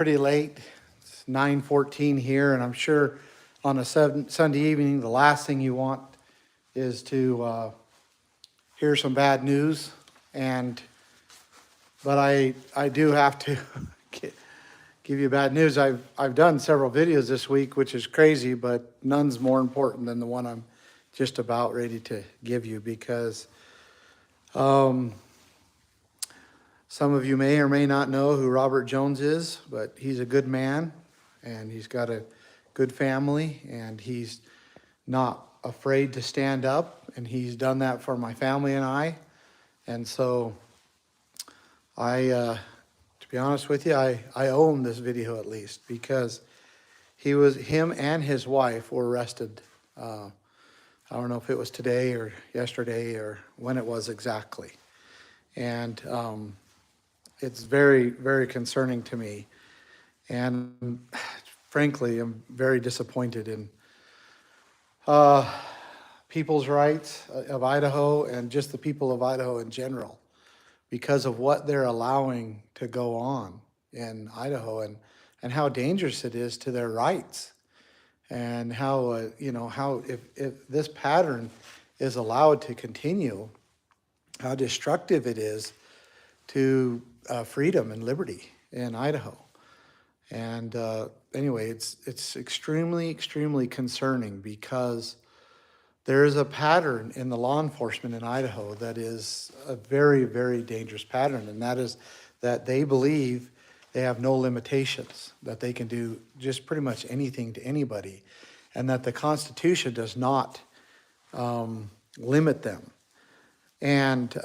Pretty late. It's 9:14 here, and I'm sure on a Sunday evening, the last thing you want is to hear some bad news. But I do have to give you bad news. I've done several videos this week, which is crazy, but none's more important than the one I'm just about ready to give you, because some of you may or may not know who Robert Jones is, but he's a good man, and he's got a good family, and he's not afraid to stand up, and he's done that for my family and I. And so to be honest with you, I own this video at least, because him and his wife were arrested. I don't know if it was today or yesterday or when it was exactly. And it's very, very concerning to me. And frankly, I'm very disappointed in people's rights of Idaho, and just the people of Idaho in general, because of what they're allowing to go on in Idaho, and how dangerous it is to their rights, and how, how if this pattern is allowed to continue, how destructive it is to freedom and liberty in Idaho. And anyway, it's extremely, extremely concerning, because there is a pattern in the law enforcement in Idaho that is a very, very dangerous pattern, and that is that they believe they have no limitations, that they can do just pretty much anything to anybody, and that the Constitution does not limit them. And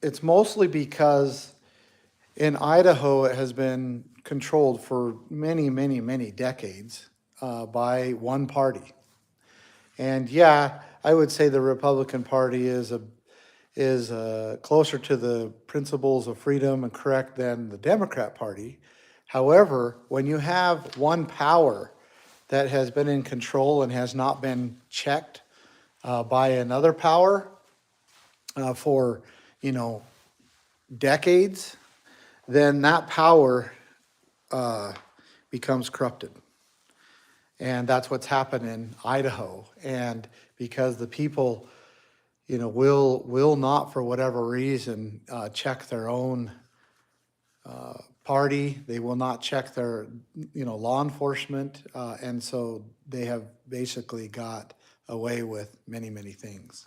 it's mostly because in Idaho it has been controlled for many, many, many decades by one party. And yeah, I would say the Republican Party is closer to the principles of freedom and correct than the Democrat Party. However, when you have one power that has been in control and has not been checked by another power for, decades, then that power becomes corrupted. And that's what's happened in Idaho. And because the people, will not, for whatever reason, check their own party, they will not check their, law enforcement, and so they have basically got away with many, many things.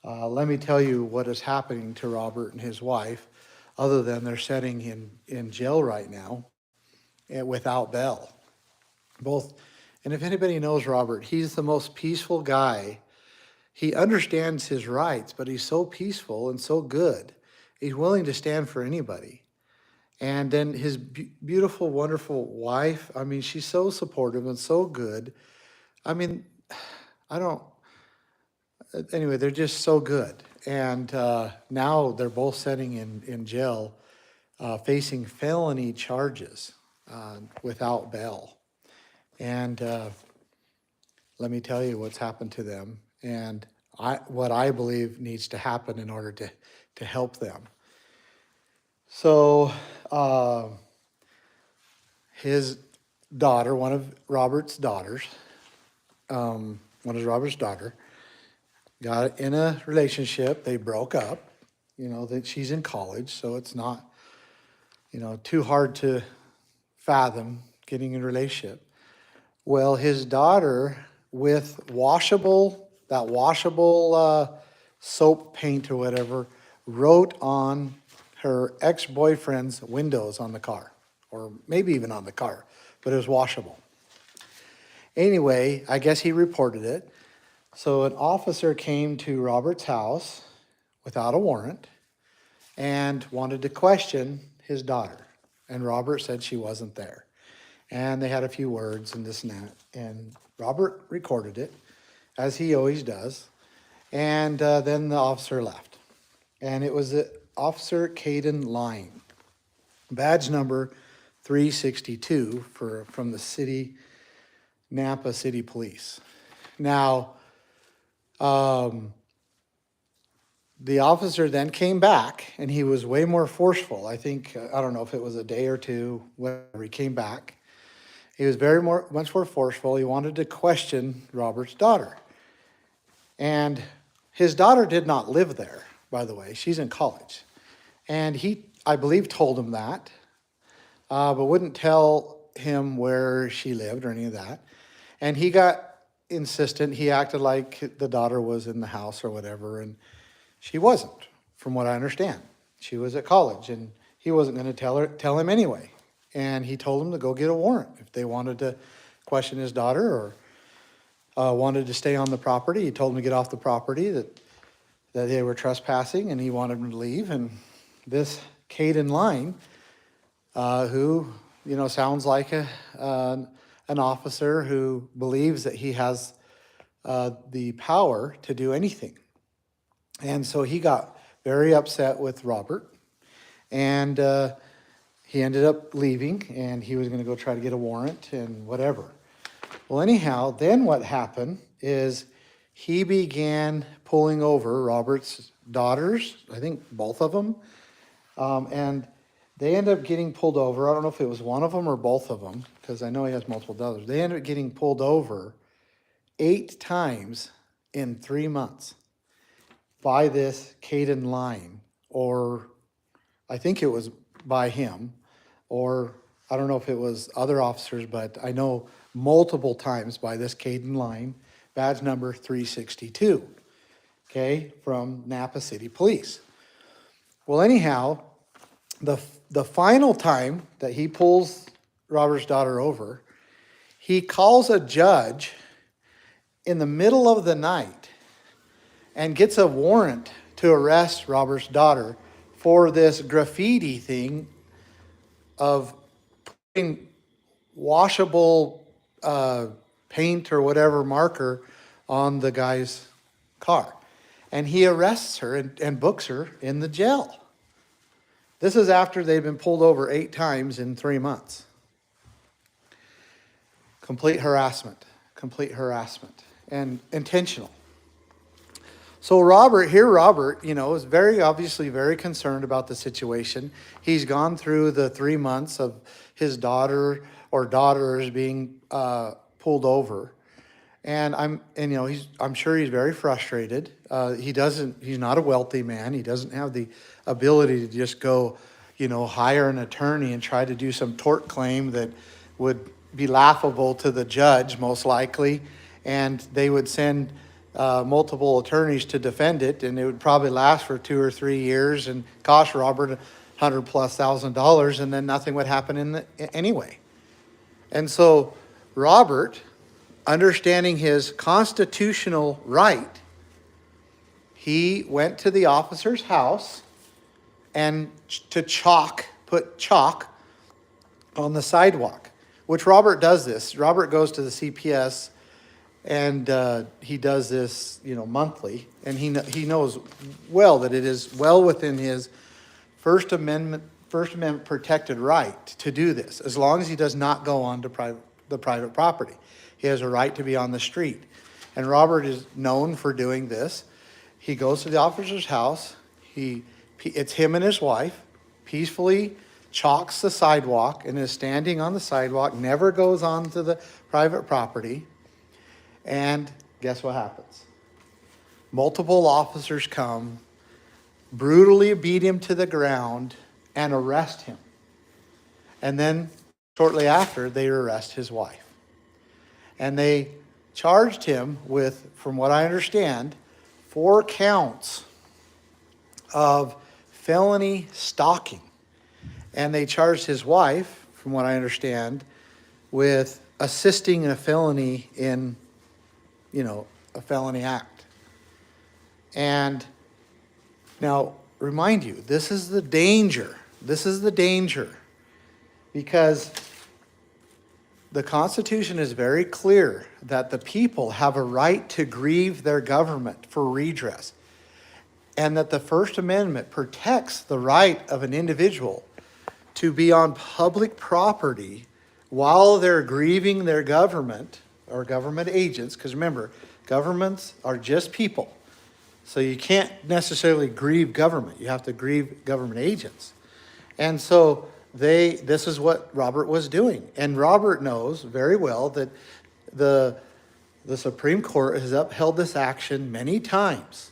Let me tell you what is happening to Robert and his wife, other than they're sitting in jail right now without bail. And if anybody knows Robert, he's the most peaceful guy. He understands his rights, but he's so peaceful and so good. He's willing to stand for anybody. And then his beautiful, wonderful wife, she's so supportive and so good. Anyway, they're just so good. And now they're both sitting in jail, facing felony charges without bail. And let me tell you what's happened to them, and what I believe needs to happen in order to help them. So his daughter, one of Robert's daughters, got in a relationship. They broke up. That she's in college, so it's not, too hard to fathom getting in a relationship. Well, his daughter, with washable soap paint or whatever, wrote on her ex-boyfriend's windows on the car, or maybe even on the car, but it was washable. Anyway, I guess he reported it. So an officer came to Robert's house without a warrant and wanted to question his daughter. And Robert said she wasn't there. And they had a few words and this and that. And Robert recorded it, as he always does. And then the officer left. And it was Officer Caden Line, badge number 362 from the Nampa City Police. Now, the officer then came back, and he was way more forceful. I think, I don't know if it was a day or two, whatever, he came back. He was much more forceful. He wanted to question Robert's daughter. And his daughter did not live there, by the way. She's in college. And he, I believe, told him that, but wouldn't tell him where she lived or any of that. And he got insistent. He acted like the daughter was in the house or whatever, and she wasn't, from what I understand. She was at college, and he wasn't going to tell him anyway. And he told him to go get a warrant if they wanted to question his daughter or wanted to stay on the property. He told him to get off the property, that they were trespassing, and he wanted him to leave. And this Caden Line, who, you know, sounds like an officer who believes that he has the power to do anything. And so he got very upset with Robert, and he ended up leaving, and he was going to go try to get a warrant and whatever. Well, anyhow, then what happened is he began pulling over Robert's daughters, I think both of them, and they ended up getting pulled over. I don't know if it was one of them or both of them, because I know he has multiple daughters. They ended up getting pulled over 8 times in 3 months by this Caden Line, or I think it was by him, or I don't know if it was other officers, but I know multiple times by this Caden Line, badge number 362, okay, from Nampa City Police. Well, anyhow, the final time that he pulls Robert's daughter over, he calls a judge in the middle of the night and gets a warrant to arrest Robert's daughter for this graffiti thing of putting washable paint or whatever marker on the guy's car. And he arrests her and books her in the jail. This is after they've been pulled over 8 times in 3 months. Complete harassment, and intentional. So Robert, you know, is very obviously very concerned about the situation. He's gone through the 3 months of his daughter or daughters being pulled over, and I'm sure he's very frustrated. He's not a wealthy man. He doesn't have the ability to just go, you know, hire an attorney and try to do some tort claim that would be laughable to the judge, most likely, and they would send multiple attorneys to defend it, and it would probably last for 2 or 3 years and cost Robert $100,000+, and then nothing would happen anyway. And so Robert, understanding his constitutional right, he went to the officer's house and put chalk on the sidewalk, which Robert does this. Robert goes to the CPS, and he does this, you know, monthly, and he knows well that it is well within his First Amendment protected right to do this, as long as he does not go on to the private property. He has a right to be on the street, and Robert is known for doing this. He goes to the officer's house. It's him and his wife, peacefully chalks the sidewalk and is standing on the sidewalk, never goes on to the private property. And guess what happens? Multiple officers come, brutally beat him to the ground, and arrest him. And then shortly after, they arrest his wife. And they charged him with, from what I understand, 4 counts of felony stalking. And they charged his wife, from what I understand, with assisting in a felony in, you know, a felony act. And now, remind you, this is the danger. This is the danger. Because the Constitution is very clear that the people have a right to grieve their government for redress, and that the First Amendment protects the right of an individual to be on public property while they're grieving their government or government agents, because remember, governments are just people. So you can't necessarily grieve government. You have to grieve government agents. And so this is what Robert was doing. And Robert knows very well that the Supreme Court has upheld this action many times.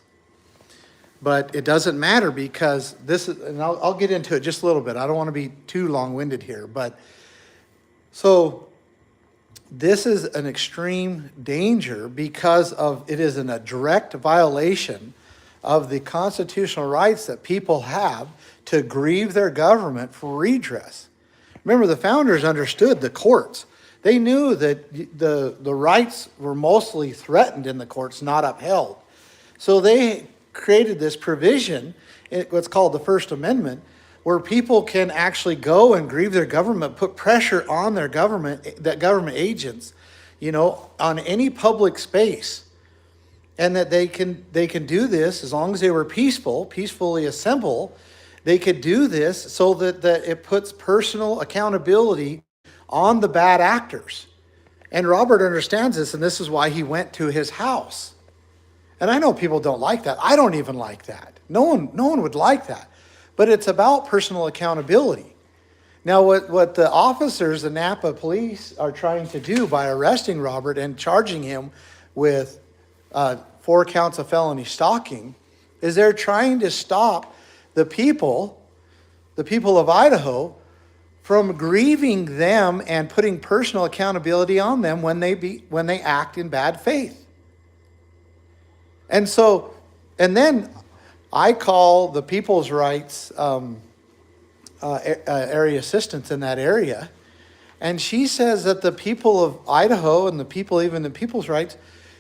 But it doesn't matter because this is, and I'll get into it just a little bit. I don't want to be too long-winded here. But so this is an extreme danger because of it is a direct violation of the constitutional rights that people have to grieve their government for redress. Remember, the founders understood the courts. They knew that the rights were mostly threatened in the courts, not upheld. So they created this provision, what's called the First Amendment, where people can actually go and grieve their government, put pressure on their government, that government agents, on any public space. And that they can do this as long as they were peacefully assemble. They could do this so that it puts personal accountability on the bad actors. And Robert understands this, and this is why he went to his house. And I know people don't like that. I don't even like that. No one would like that. But it's about personal accountability. Now, what the officers, the Nampa police, are trying to do by arresting Robert and charging him with 4 counts of felony stalking is they're trying to stop the people of Idaho, from grieving them and putting personal accountability on them when they act in bad faith. And then I call the people's rights area assistants in that area, and she says that the people of Idaho and even the people's rights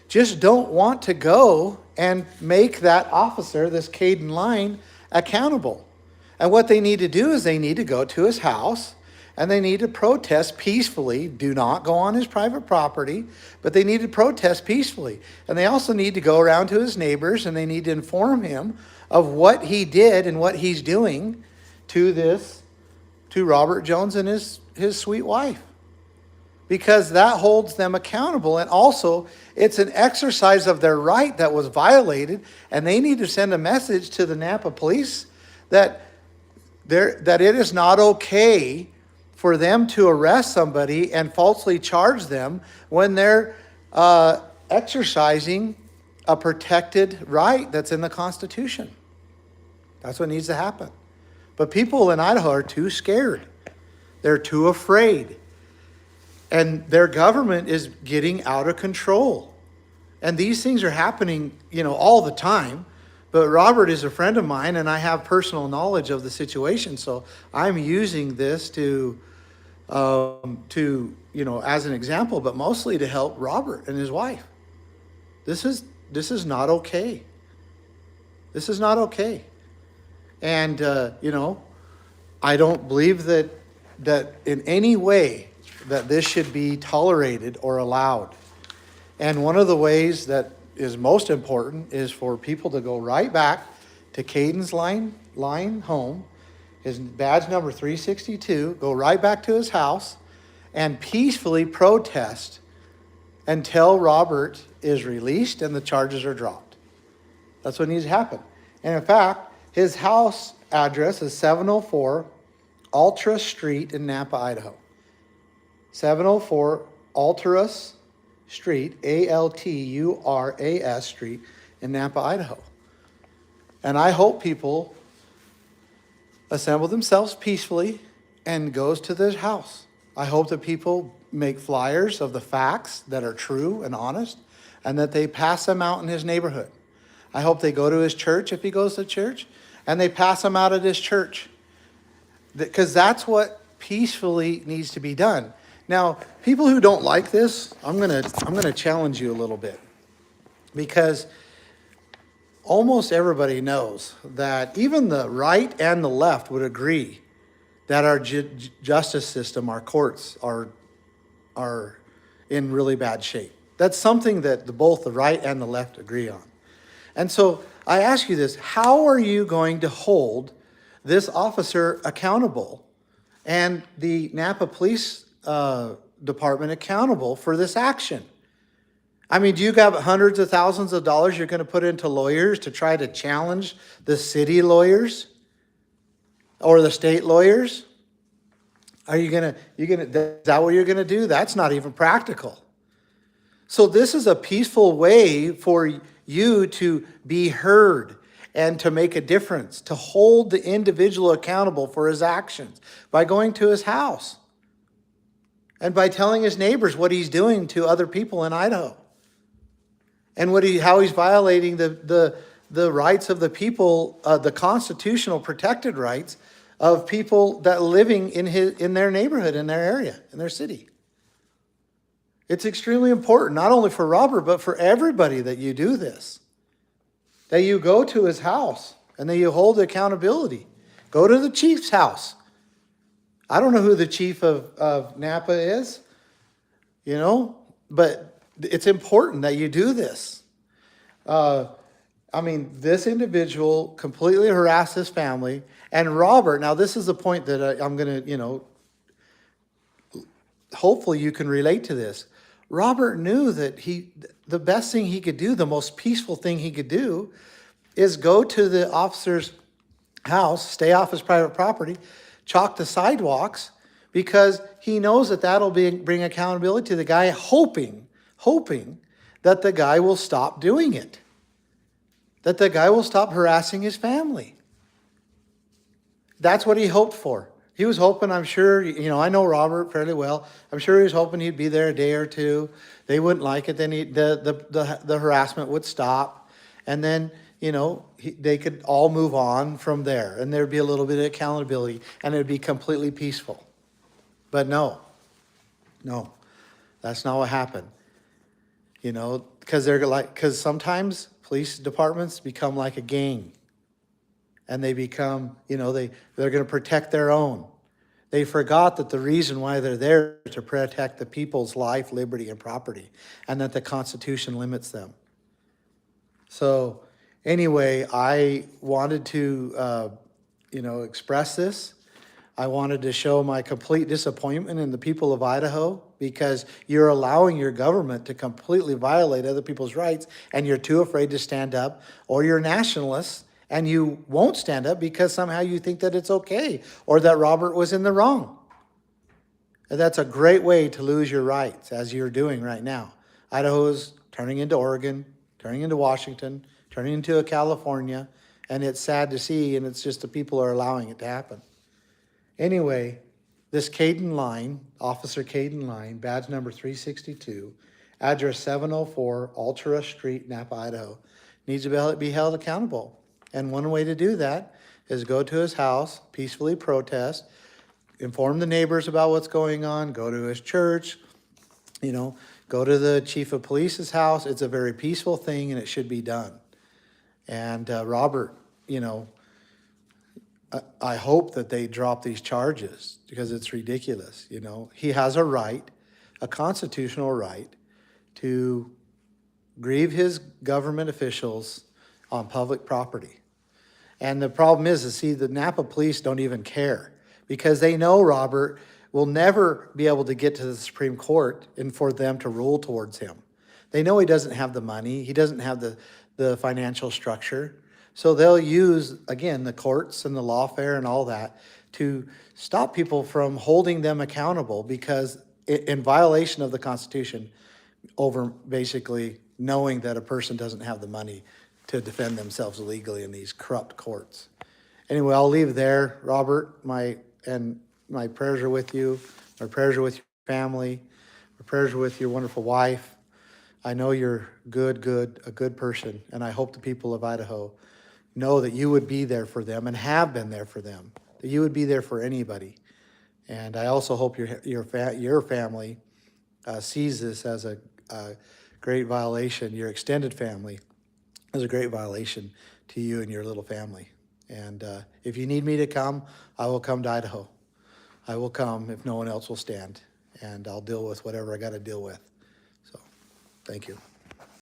just don't want to go and make that officer, this Caden Line, accountable. And what they need to do is they need to go to his house and they need to protest peacefully. Do not go on his private property, but they need to protest peacefully. And they also need to go around to his neighbors and they need to inform him of what he did and what he's doing to Robert Jones and his sweet wife. Because that holds them accountable. And also, it's an exercise of their right that was violated. And they need to send a message to the Nampa police that it is not okay for them to arrest somebody and falsely charge them when they're exercising a protected right that's in the Constitution. That's what needs to happen. But people in Idaho are too scared. They're too afraid. And their government is getting out of control. And these things are happening, all the time. But Robert is a friend of mine, and I have personal knowledge of the situation. So I'm using this to as an example, but mostly to help Robert and his wife. This is not okay. This is not okay. And, I don't believe that in any way that this should be tolerated or allowed. And one of the ways that is most important is for people to go right back to Caden's line home, his badge number 362, go right back to his house and peacefully protest until Robert is released and the charges are dropped. That's what needs to happen. And in fact, his house address is 704 Altura Street in Nampa, Idaho. 704 Alturas Street, Alturas Street in Nampa, Idaho. And I hope people assemble themselves peacefully and goes to their house. I hope that people make flyers of the facts that are true and honest and that they pass them out in his neighborhood. I hope they go to his church if he goes to church and they pass them out at his church. Because that's what peacefully needs to be done. Now, people who don't like this, I'm gonna challenge you a little bit, because almost everybody knows that even the right and the left would agree that our justice system, our courts, are in really bad shape. That's something that both the right and the left agree on. And so I ask you this: how are you going to hold this officer accountable and the Nampa Police Department accountable for this action? I mean, do you have hundreds of thousands of dollars you're going to put into lawyers to try to challenge the city lawyers or the state lawyers? Are you going to, is that what you're going to do? That's not even practical. So this is a peaceful way for you to be heard and to make a difference, to hold the individual accountable for his actions by going to his house and by telling his neighbors what he's doing to other people in Idaho and how he's violating the rights of the people, the constitutional protected rights of people that living in their neighborhood, in their area, in their city. It's extremely important, not only for Robert, but for everybody that you do this. That you go to his house and that you hold accountability. Go to the chief's house. I don't know who the chief of Nampa is, but it's important that you do this. This individual completely harassed his family. And Robert, now this is the point that I'm going to, hopefully you can relate to this. Robert knew that the best thing he could do, the most peaceful thing he could do, is go to the officer's house, stay off his private property, chalk the sidewalks, because he knows that that'll bring accountability to the guy, hoping that the guy will stop doing it, that the guy will stop harassing his family. That's what he hoped for. He was hoping, I'm sure, I know Robert fairly well. I'm sure he was hoping he'd be there a day or two. They wouldn't like it. Then the harassment would stop. And then, they could all move on from there. And there'd be a little bit of accountability. And it'd be completely peaceful. But no, that's not what happened. Because sometimes police departments become like a gang. And they become, they're going to protect their own. They forgot that the reason why they're there is to protect the people's life, liberty, and property, and that the Constitution limits them. So anyway, I wanted to, express this. I wanted to show my complete disappointment in the people of Idaho, because you're allowing your government to completely violate other people's rights, and you're too afraid to stand up, or you're nationalists, and you won't stand up because somehow you think that it's okay or that Robert was in the wrong. And that's a great way to lose your rights, as you're doing right now. Idaho is turning into Oregon, turning into Washington, turning into a California, and it's sad to see, and it's just the people are allowing it to happen. Anyway, this Caden Line, Officer Caden Line, badge number 362, address 704 Altura Street, Nampa, Idaho, needs to be held accountable. And one way to do that is go to his house, peacefully protest, inform the neighbors about what's going on, go to his church, go to the chief of police's house. It's a very peaceful thing, and it should be done. And Robert, I hope that they drop these charges, because it's ridiculous. He has a right, a constitutional right, to grieve his government officials on public property. And the problem is the Nampa police don't even care, because they know Robert will never be able to get to the Supreme Court and for them to rule towards him. They know he doesn't have the money. He doesn't have the financial structure. So they'll use, again, the courts and the lawfare and all that to stop people from holding them accountable, because in violation of the Constitution, over basically knowing that a person doesn't have the money to defend themselves legally in these corrupt courts. Anyway, I'll leave it there. Robert, my prayers are with you. My prayers are with your family. My prayers are with your wonderful wife. I know you're a good person, and I hope the people of Idaho know that you would be there for them and have been there for them, that you would be there for anybody. And I also hope your family sees this as a great violation, your extended family, as a great violation to you and your little family. And if you need me to come, I will come to Idaho. I will come if no one else will stand, and I'll deal with whatever I got to deal with. So, thank you.